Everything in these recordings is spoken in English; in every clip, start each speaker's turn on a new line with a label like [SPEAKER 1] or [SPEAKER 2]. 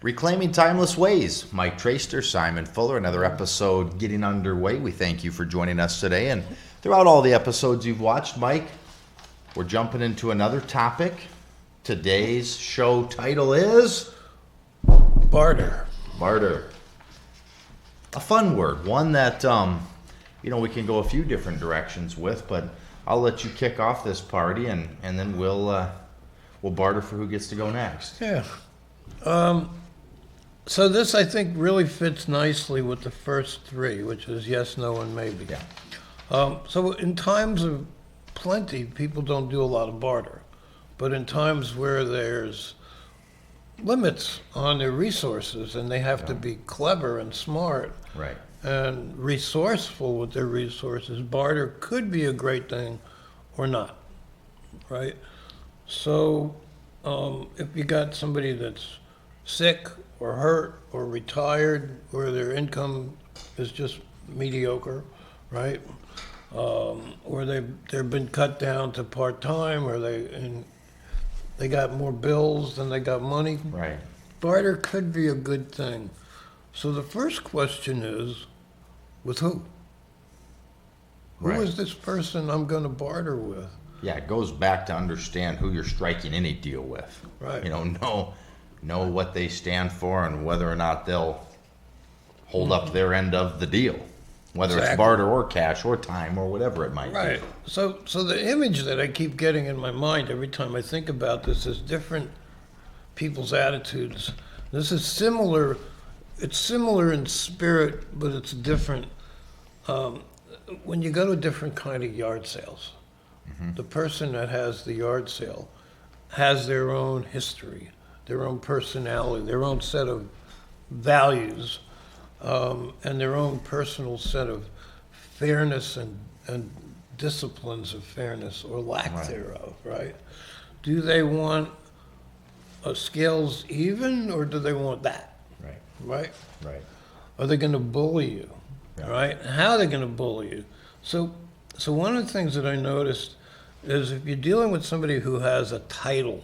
[SPEAKER 1] Reclaiming Timeless Ways. Mike Traster, Simon Fuller, another episode getting underway. We thank you for joining us today. And throughout all the episodes you've watched, Mike, we're jumping into another topic. Today's show title is
[SPEAKER 2] Barter.
[SPEAKER 1] Barter. A fun word, one that we can go a few different directions with, but I'll let you kick off this party, and then we'll barter for who gets to go next.
[SPEAKER 2] Yeah. So this, I think, really fits nicely with the first three, which is yes, no, and maybe.
[SPEAKER 1] Yeah.
[SPEAKER 2] So in times of plenty, people don't do a lot of barter. But in times where there's limits on their resources and they have to be clever and smart
[SPEAKER 1] Right.
[SPEAKER 2] and resourceful with their resources, barter could be a great thing or not, right? So if you got somebody that's sick or hurt or retired or their income is just mediocre, right? Or they've been cut down to part-time, or they got more bills than they got money.
[SPEAKER 1] Right.
[SPEAKER 2] Barter could be a good thing. So the first question is, with who?
[SPEAKER 1] Right.
[SPEAKER 2] Who is this person I'm going to barter with?
[SPEAKER 1] Yeah, it goes back to understand who you're striking any deal with.
[SPEAKER 2] Right.
[SPEAKER 1] Know what they stand for and whether or not they'll hold up their end of the deal, whether it's barter or cash or time or whatever it might
[SPEAKER 2] Right.
[SPEAKER 1] be.
[SPEAKER 2] So the image that I keep getting in my mind every time I think about this is different people's attitudes. This is similar. It's similar in spirit, but it's different. When you go to different kind of yard sales, the person that has the yard sale has their own history, their own personality, their own set of values, and their own personal set of fairness and disciplines of fairness or lack thereof, right? Do they want scales even, or do they want that? Right?
[SPEAKER 1] Right.
[SPEAKER 2] Are they going to bully you?
[SPEAKER 1] Yeah.
[SPEAKER 2] Right? How are they going to bully you? So one of the things that I noticed is if you're dealing with somebody who has a title,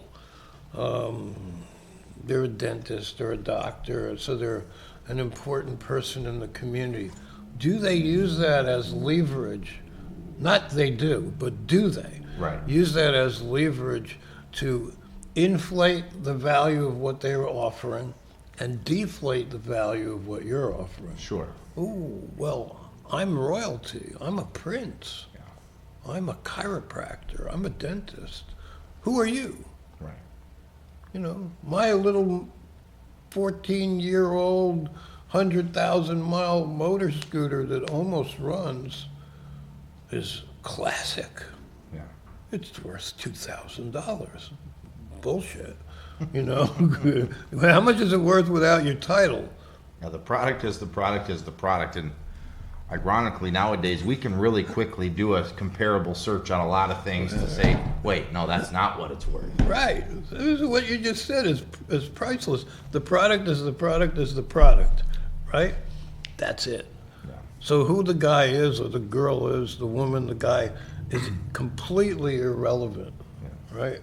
[SPEAKER 2] they're a dentist or a doctor, so they're an important person in the community. Do they use that as leverage? Not they do, but do they?
[SPEAKER 1] Right.
[SPEAKER 2] Use that as leverage to inflate the value of what they're offering and deflate the value of what you're offering.
[SPEAKER 1] Sure.
[SPEAKER 2] Oh, well, I'm royalty. I'm a prince.
[SPEAKER 1] Yeah.
[SPEAKER 2] I'm a chiropractor. I'm a dentist. Who are you?
[SPEAKER 1] Right.
[SPEAKER 2] My little 14-year-old 100,000-mile motor scooter that almost runs is classic.
[SPEAKER 1] Yeah.
[SPEAKER 2] It's worth $2,000. Bullshit. How much is it worth without your title?
[SPEAKER 1] Now, the product is the product is the product. And ironically, nowadays, we can really quickly do a comparable search on a lot of things to say, wait, no, that's not what it's worth.
[SPEAKER 2] Right. This is what you just said is priceless. The product is the product is the product, right? That's it.
[SPEAKER 1] Yeah.
[SPEAKER 2] So who the guy is or the girl is, the woman, the guy, is completely irrelevant, right?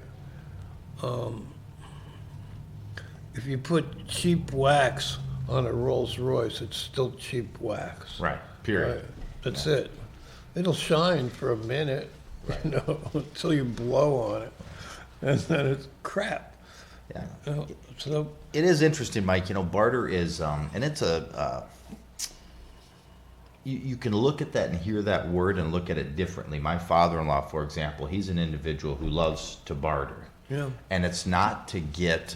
[SPEAKER 2] If you put cheap wax on a Rolls Royce, it's still cheap wax.
[SPEAKER 1] Right. Period.
[SPEAKER 2] Right. That's it. It'll shine for a minute, until you blow on it, and then it's crap.
[SPEAKER 1] Yeah.
[SPEAKER 2] So
[SPEAKER 1] It is interesting, Mike. Barter is, and it's you can look at that and hear that word and look at it differently. My father-in-law, for example, he's an individual who loves to barter.
[SPEAKER 2] yeah,
[SPEAKER 1] And it's not to get,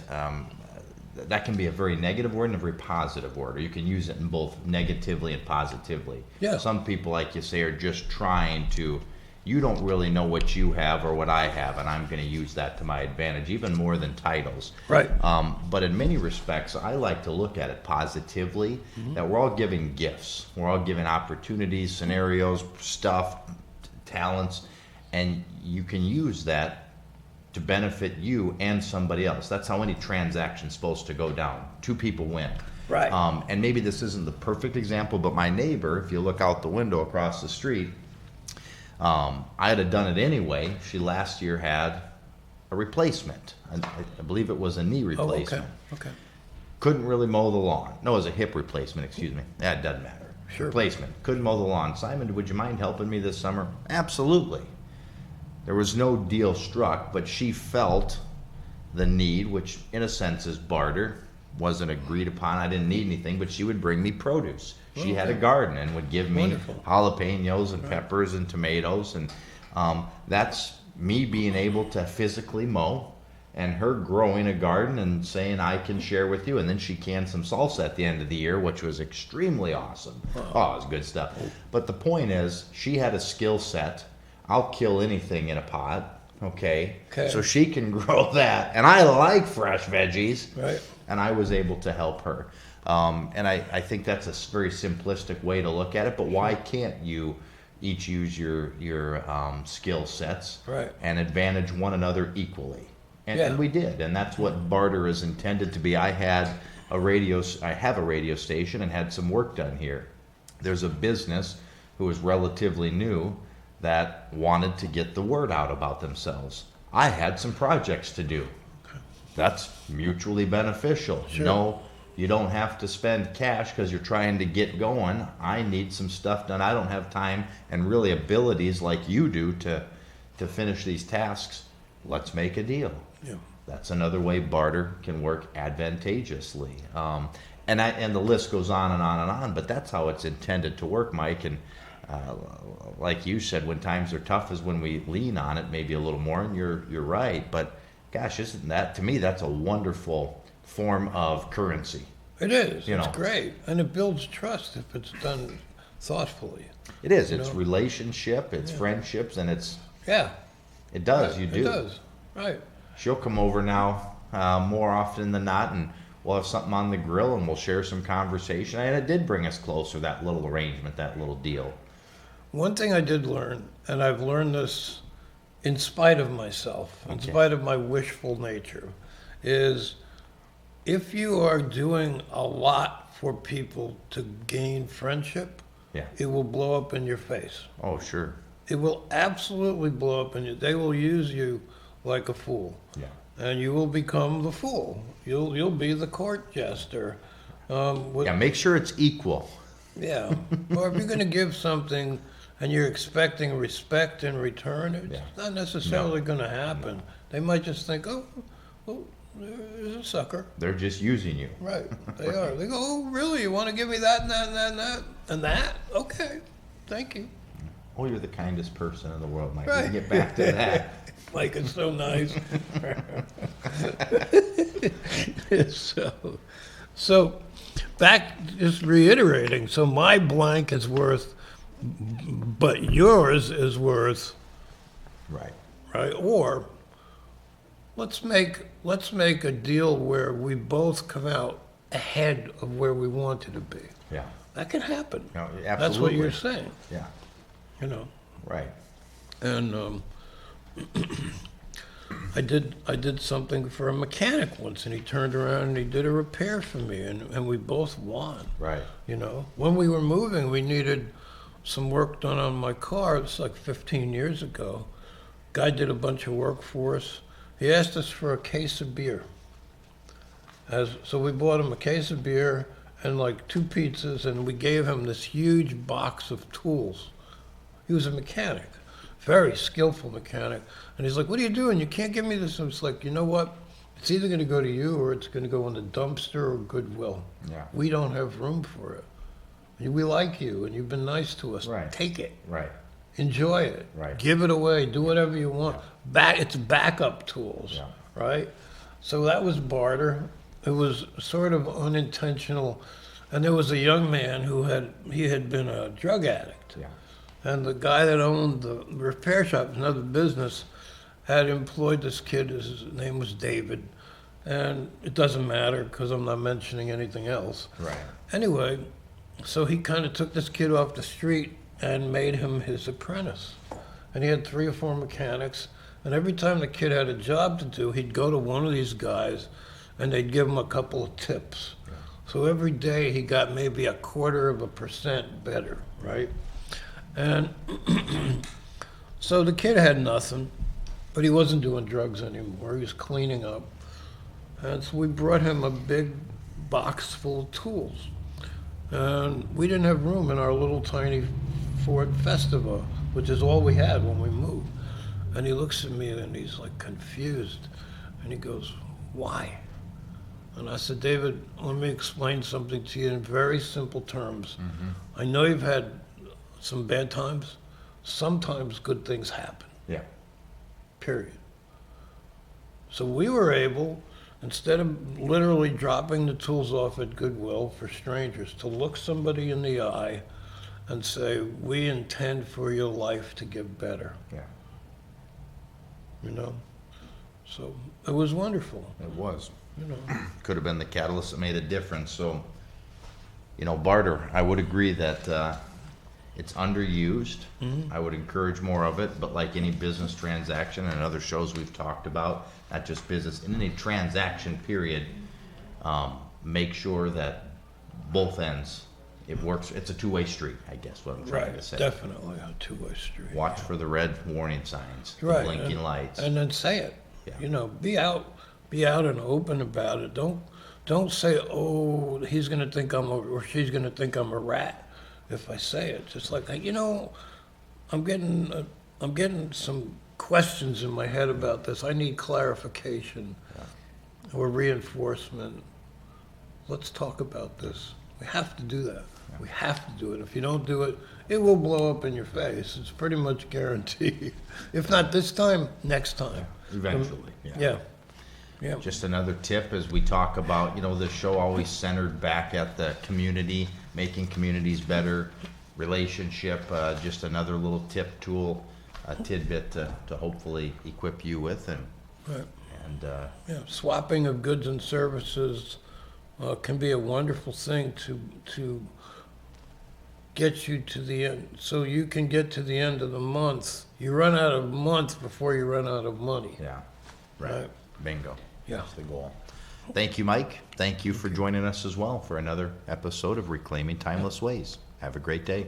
[SPEAKER 1] that can be a very negative word and a very positive word, or you can use it in both negatively and positively.
[SPEAKER 2] Yeah.
[SPEAKER 1] Some people, like you say, are just trying to, you don't really know what you have or what I have, and I'm going to use that to my advantage, even more than titles.
[SPEAKER 2] right.
[SPEAKER 1] But in many respects, I like to look at it positively, that we're all giving gifts. We're all giving opportunities, scenarios, stuff, talents, and you can use that to benefit you and somebody else. That's how any transaction's supposed to go down. Two people win.
[SPEAKER 2] Right.
[SPEAKER 1] And maybe this isn't the perfect example, but my neighbor, if you look out the window across the street, I'd have done it anyway. She last year had a replacement. I believe it was a knee replacement.
[SPEAKER 2] Okay.
[SPEAKER 1] Couldn't really mow the lawn. No, it was a hip replacement, excuse me. That doesn't matter.
[SPEAKER 2] Sure.
[SPEAKER 1] Replacement. Couldn't mow the lawn. Simon, would you mind helping me this summer? Absolutely. There was no deal struck, but she felt the need, which in a sense is barter, wasn't agreed upon. I didn't need anything, but she would bring me produce. She had a garden and would give me
[SPEAKER 2] Wonderful.
[SPEAKER 1] jalapenos and peppers and tomatoes, and that's me being able to physically mow and her growing a garden and saying, I can share with you. And then she canned some salsa at the end of the year, which was extremely awesome. Oh, it was good stuff. But the point is, she had a skill set. I'll kill anything in a pot, okay? So she can grow that. And I like fresh veggies.
[SPEAKER 2] Right.
[SPEAKER 1] And I was able to help her. And I think that's a very simplistic way to look at it, but why can't you each use your skill sets
[SPEAKER 2] Right.
[SPEAKER 1] and advantage one another equally? And,
[SPEAKER 2] Yeah.
[SPEAKER 1] and we did, and that's what barter is intended to be. I have a radio station and had some work done here. There's a business who was relatively new that wanted to get the word out about themselves. I had some projects to do. That's mutually beneficial.
[SPEAKER 2] Sure.
[SPEAKER 1] No, you don't have to spend cash because you're trying to get going. I need some stuff done. I don't have time and really abilities like you do to finish these tasks. Let's make a deal.
[SPEAKER 2] Yeah.
[SPEAKER 1] That's another way barter can work advantageously. And the list goes on and on and on, but that's how it's intended to work, Mike. And like you said, when times are tough is when we lean on it maybe a little more, and you're right. But gosh, isn't that, to me, that's a wonderful form of currency.
[SPEAKER 2] It is.
[SPEAKER 1] You
[SPEAKER 2] It's
[SPEAKER 1] know.
[SPEAKER 2] great. And it builds trust if it's done thoughtfully.
[SPEAKER 1] It is.
[SPEAKER 2] You
[SPEAKER 1] It's
[SPEAKER 2] know?
[SPEAKER 1] relationship, it's
[SPEAKER 2] Yeah.
[SPEAKER 1] friendships, and
[SPEAKER 2] Yeah.
[SPEAKER 1] it does.
[SPEAKER 2] Right.
[SPEAKER 1] You do.
[SPEAKER 2] It does. Right.
[SPEAKER 1] She'll come over now more often than not, and we'll have something on the grill, and we'll share some conversation. And it did bring us closer, that little arrangement, that little deal.
[SPEAKER 2] One thing I did learn, and I've learned this in spite of myself, in
[SPEAKER 1] Okay.
[SPEAKER 2] spite of my wishful nature, is if you are doing a lot for people to gain friendship,
[SPEAKER 1] Yeah.
[SPEAKER 2] it will blow up in your face.
[SPEAKER 1] Oh, sure.
[SPEAKER 2] It will absolutely blow up in you. They will use you like a fool,
[SPEAKER 1] Yeah.
[SPEAKER 2] and you will become the fool. You'll be the court jester.
[SPEAKER 1] Yeah, make sure it's equal.
[SPEAKER 2] Yeah. Or if you're going to give something and you're expecting respect in return, it's
[SPEAKER 1] Yeah.
[SPEAKER 2] not necessarily going to happen. They might just think, oh, well, there's a sucker.
[SPEAKER 1] They're just using you.
[SPEAKER 2] Right. They are. They go, oh, really? You want to give me that and that and that and that? And that? Okay. Thank you.
[SPEAKER 1] Oh, you're the kindest person in the world, Mike.
[SPEAKER 2] Right.
[SPEAKER 1] We can get back to that.
[SPEAKER 2] Mike is so nice. So back, just reiterating, so my blank is worth, but yours is worth,
[SPEAKER 1] Right.
[SPEAKER 2] right? Or let's make a deal where we both come out ahead of where we wanted to be.
[SPEAKER 1] Yeah.
[SPEAKER 2] That can happen.
[SPEAKER 1] No, absolutely.
[SPEAKER 2] That's what you're saying,
[SPEAKER 1] Yeah.
[SPEAKER 2] you know.
[SPEAKER 1] Right.
[SPEAKER 2] And I did something for a mechanic once, and he turned around and he did a repair for me, and we both won.
[SPEAKER 1] Right.
[SPEAKER 2] You know, when we were moving, we needed some work done on my car. It's like 15 years ago. Guy did a bunch of work for us. He asked us for a case of beer. So we bought him a case of beer and like 2 pizzas, and we gave him this huge box of tools. He was a mechanic, very skillful mechanic. And he's like, what are you doing? You can't give me this. And it's like, you know what? It's either going to go to you or it's going to go in the dumpster or Goodwill.
[SPEAKER 1] Yeah.
[SPEAKER 2] We don't have room for it. We like you, and you've been nice to us.
[SPEAKER 1] Right.
[SPEAKER 2] Take it.
[SPEAKER 1] Right.
[SPEAKER 2] Enjoy it.
[SPEAKER 1] Right.
[SPEAKER 2] Give it away. Do whatever you want. It's backup tools,
[SPEAKER 1] Yeah.
[SPEAKER 2] right? So that was barter. It was sort of unintentional. And there was a young man who had been a drug addict.
[SPEAKER 1] Yeah.
[SPEAKER 2] And the guy that owned the repair shop, another business, had employed this kid. His name was David. And it doesn't matter because I'm not mentioning anything else.
[SPEAKER 1] Right.
[SPEAKER 2] Anyway, so he kind of took this kid off the street and made him his apprentice. And he had 3 or 4 mechanics. And every time the kid had a job to do, he'd go to one of these guys and they'd give him a couple of tips. So every day he got maybe 0.25% better, right? And so the kid had nothing, but he wasn't doing drugs anymore. He was cleaning up. And so we brought him a big box full of tools. And we didn't have room in our little tiny Ford Festiva, which is all we had when we moved. And he looks at me and he's like confused. And he goes, "Why?" And I said, "David, let me explain something to you in very simple terms. I know you've had some bad times. Sometimes good things happen,
[SPEAKER 1] Yeah.
[SPEAKER 2] period." So we were able, instead of literally dropping the tools off at Goodwill for strangers, to look somebody in the eye and say, "We intend for your life to get better,"
[SPEAKER 1] Yeah.
[SPEAKER 2] you know? So it was wonderful,
[SPEAKER 1] It was.
[SPEAKER 2] you know?
[SPEAKER 1] Could have been the catalyst that made a difference. So, Barter, I would agree that it's underused. I would encourage more of it, but like any business transaction and other shows we've talked about, not just business, in any transaction period, make sure that both ends, it works. It's a two-way street, I guess, what I'm trying to say.
[SPEAKER 2] Definitely a two-way street.
[SPEAKER 1] Watch for the red warning signs, the
[SPEAKER 2] Right,
[SPEAKER 1] blinking lights.
[SPEAKER 2] And then say it.
[SPEAKER 1] Yeah.
[SPEAKER 2] Be out and open about it. Don't say, "Oh, he's going to think or she's going to think I'm a rat," if I say it. Just like, I'm getting some questions in my head about this. I need clarification or reinforcement. Let's talk about this. We have to do that. We have to do it. If you don't do it, it will blow up in your face. It's pretty much guaranteed. If not this time, next time.
[SPEAKER 1] Eventually,
[SPEAKER 2] Yeah.
[SPEAKER 1] Just another tip as we talk about, the show always centered back at the community, making communities better, relationship, just another little tip, tool, tidbit to hopefully equip you with.
[SPEAKER 2] Right.
[SPEAKER 1] And
[SPEAKER 2] Yeah, swapping of goods and services can be a wonderful thing to get you to the end, so you can get to the end of the month. You run out of month before you run out of money.
[SPEAKER 1] yeah, right.
[SPEAKER 2] Right.
[SPEAKER 1] Bingo.
[SPEAKER 2] Yeah.
[SPEAKER 1] That's the goal. Thank you, Mike. Thank you for joining us as well for another episode of Reclaiming Timeless Ways. Have a great day.